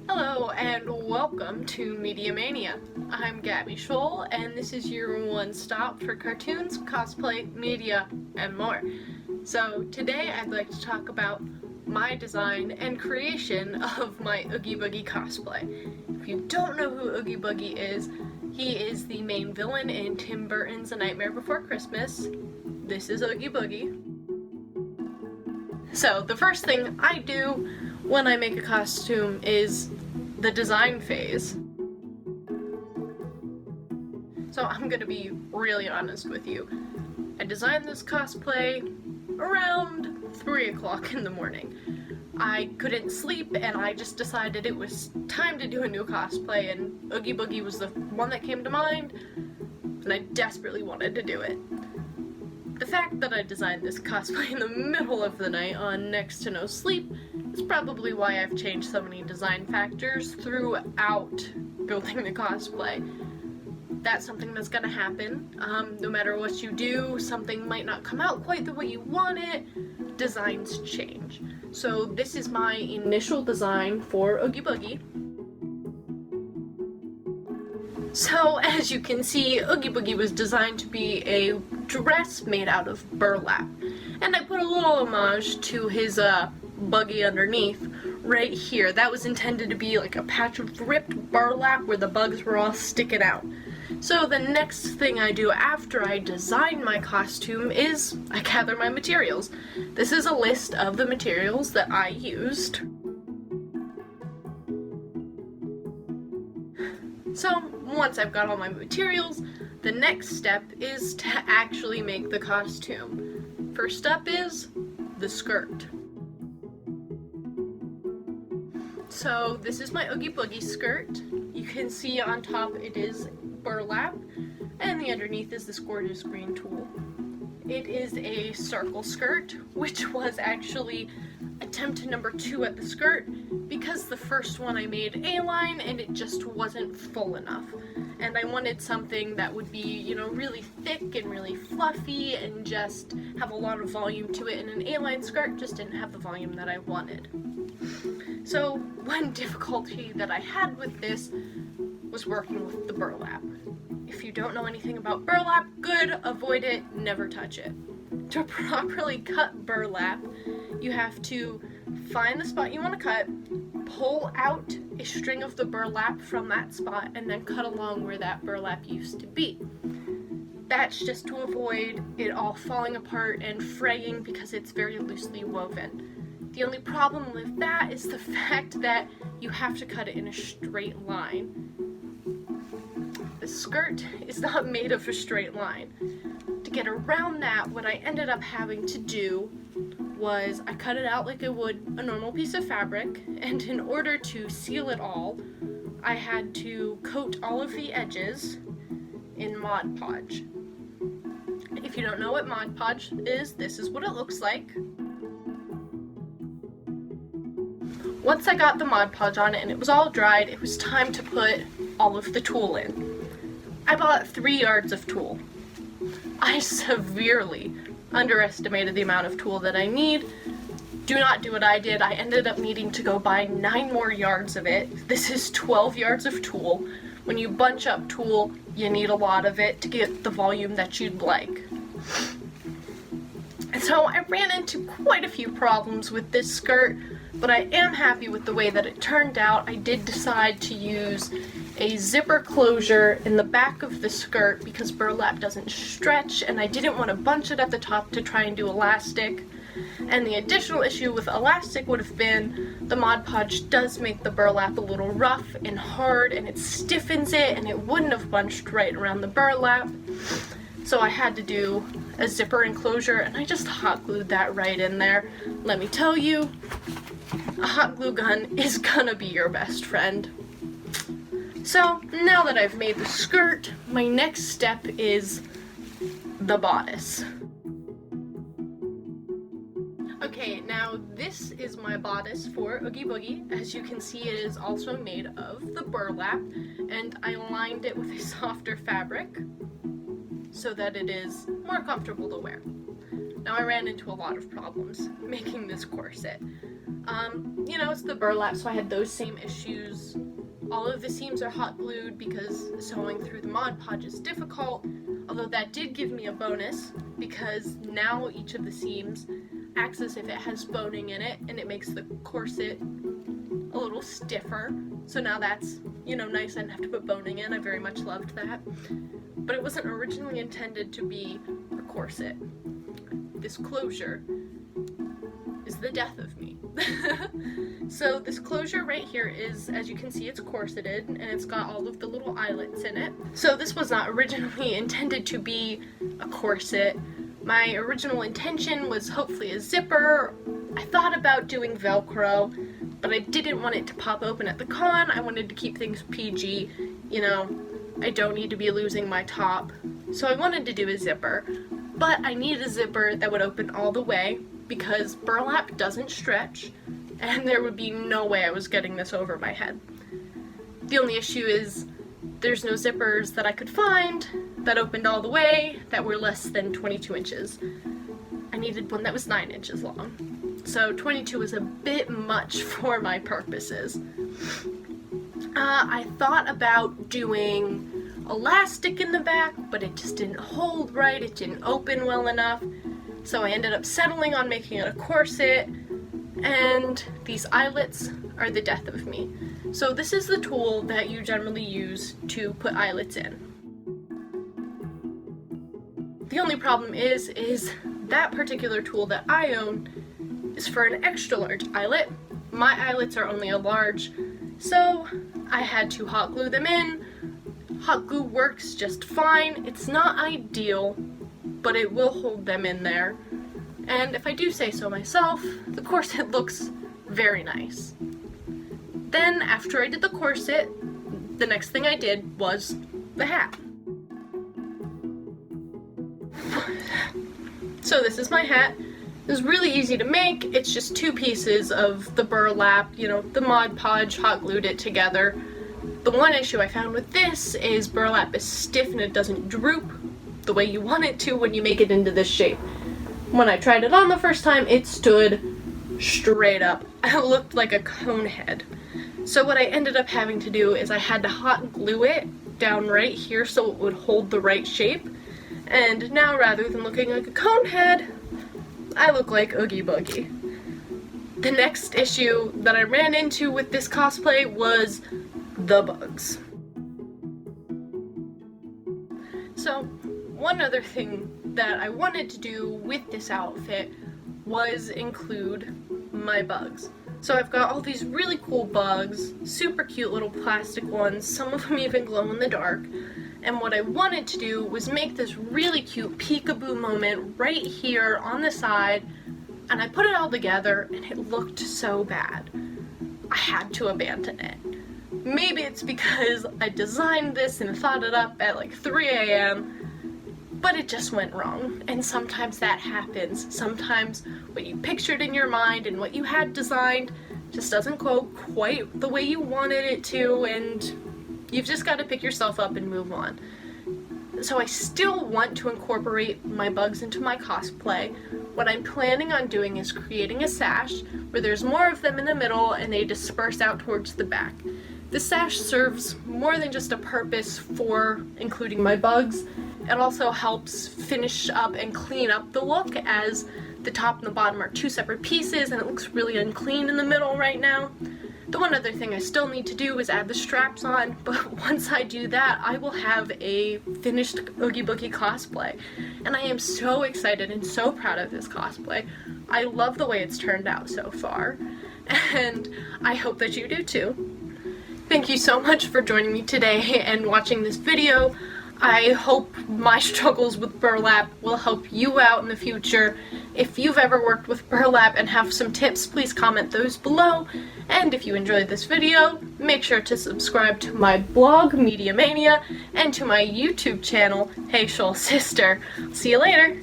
Hello and welcome to Media Mania. I'm Gabby Scholl and this is your one stop for cartoons, cosplay, media, and more. So today I'd like to talk about my design and creation of my Oogie Boogie cosplay. If you don't know who Oogie Boogie is, he is the main villain in Tim Burton's A Nightmare Before Christmas. This is Oogie Boogie. So the first thing I do when I make a costume is the design phase. So I'm gonna be really honest with you. I designed this cosplay around 3 o'clock in the morning. I couldn't sleep and I just decided it was time to do a new cosplay, and Oogie Boogie was the one that came to mind, and I desperately wanted to do it. The fact that I designed this cosplay in the middle of the night on next to no sleep is probably why I've changed so many design factors throughout building the cosplay. That's something that's gonna happen. No matter what you do, something might not come out quite the way you want it. Designs change. So this is my initial design for Oogie Boogie. So as you can see, Oogie Boogie was designed to be a dress made out of burlap. And I put a little homage to his buggy underneath right here. That was intended to be like a patch of ripped burlap where the bugs were all sticking out. So the next thing I do after I design my costume is I gather my materials. This is a list of the materials that I used. So once I've got all my materials, the next step is to actually make the costume. First up is the skirt. So this is my Oogie Boogie skirt. You can see on top it is burlap, and the underneath is this gorgeous green tulle. It is a circle skirt, which was actually attempt number 2 at the skirt because the first one I made A-line and it just wasn't full enough. And I wanted something that would be, you know, really thick and really fluffy and just have a lot of volume to it, and an A-line skirt just didn't have the volume that I wanted. So one difficulty that I had with this was working with the burlap. If you don't know anything about burlap, good, avoid it, never touch it. To properly cut burlap, you have to find the spot you want to cut, pull out a string of the burlap from that spot, and then cut along where that burlap used to be. That's just to avoid it all falling apart and fraying because it's very loosely woven. The only problem with that is the fact that you have to cut it in a straight line. The skirt is not made of a straight line. To get around that, what I ended up having to do was I cut it out like I would a normal piece of fabric, and in order to seal it all, I had to coat all of the edges in Mod Podge. If you don't know what Mod Podge is, this is what it looks like. Once I got the Mod Podge on it and it was all dried, it was time to put all of the tulle in. I bought 3 yards of tulle. I severely underestimated the amount of tulle that I need. Do not do what I did. I ended up needing to go buy 9 more yards of it. This is 12 yards of tulle. When you bunch up tulle, you need a lot of it to get the volume that you'd like. And so I ran into quite a few problems with this skirt, but I am happy with the way that it turned out. I did decide to use a zipper closure in the back of the skirt because burlap doesn't stretch, and I didn't want to bunch it at the top to try and do elastic. And the additional issue with elastic would have been the Mod Podge does make the burlap a little rough and hard, and it stiffens it, and it wouldn't have bunched right around the burlap. So I had to do a zipper enclosure, and I just hot glued that right in there. Let me tell you, a hot glue gun is gonna be your best friend. So now that I've made the skirt, my next step is the bodice. Okay, now this is my bodice for Oogie Boogie. As you can see, it is also made of the burlap, and I lined it with a softer fabric so that it is more comfortable to wear. Now I ran into a lot of problems making this corset. You know, it's the burlap, so I had those same issues. All of the seams are hot glued because sewing through the Mod Podge is difficult, although that did give me a bonus because now each of the seams acts as if it has boning in it, and it makes the corset a little stiffer. So now that's, you know, nice. I didn't have to put boning in. I very much loved that. But it wasn't originally intended to be a corset. This closure is the death of me. So this closure right here is, as you can see, it's corseted and it's got all of the little eyelets in it. So this was not originally intended to be a corset. My original intention was hopefully a zipper. I thought about doing Velcro, but I didn't want it to pop open at the con. I wanted to keep things PG. You know, I don't need to be losing my top. So I wanted to do a zipper, but I needed a zipper that would open all the way because burlap doesn't stretch, and there would be no way I was getting this over my head. The only issue is there's no zippers that I could find that opened all the way that were less than 22 inches. I needed one that was 9 inches long. So 22 was a bit much for my purposes. I thought about doing elastic in the back, but it just didn't hold right, it didn't open well enough. So I ended up settling on making it a corset, and these eyelets are the death of me. So this is the tool that you generally use to put eyelets in. The only problem is that particular tool that I own is for an extra large eyelet. My eyelets are only a large, so I had to hot glue them in. Hot glue works just fine. It's not ideal, but it will hold them in there. And if I do say so myself, the corset looks very nice. Then after I did the corset, the next thing I did was the hat. So this is my hat. It was really easy to make. It's just 2 pieces of the burlap, you know, the Mod Podge, hot glued it together. The one issue I found with this is burlap is stiff and it doesn't droop the way you want it to when you make it into this shape. When I tried it on the first time, it stood straight up. It looked like a cone head. So what I ended up having to do is I had to hot glue it down right here so it would hold the right shape. And now rather than looking like a cone head, I look like Oogie Boogie. The next issue that I ran into with this cosplay was the bugs. So one other thing that I wanted to do with this outfit was include my bugs. So I've got all these really cool bugs, super cute little plastic ones, some of them even glow in the dark. And what I wanted to do was make this really cute peekaboo moment right here on the side, and I put it all together and it looked so bad. I had to abandon it. Maybe it's because I designed this and thought it up at like 3 a.m., but it just went wrong. And sometimes that happens. Sometimes what you pictured in your mind and what you had designed just doesn't go quite the way you wanted it to, and you've just got to pick yourself up and move on. So I still want to incorporate my bugs into my cosplay. What I'm planning on doing is creating a sash where there's more of them in the middle and they disperse out towards the back. The sash serves more than just a purpose for including my bugs. It also helps finish up and clean up the look, as the top and the bottom are 2 separate pieces and it looks really unclean in the middle right now. The one other thing I still need to do is add the straps on, but once I do that, I will have a finished Oogie Boogie cosplay. And I am so excited and so proud of this cosplay. I love the way it's turned out so far, and I hope that you do too. Thank you so much for joining me today and watching this video. I hope my struggles with burlap will help you out in the future. If you've ever worked with burlap and have some tips, please comment those below. And if you enjoyed this video, make sure to subscribe to my blog, Media Mania, and to my YouTube channel, Hey Shoal Sister. See you later!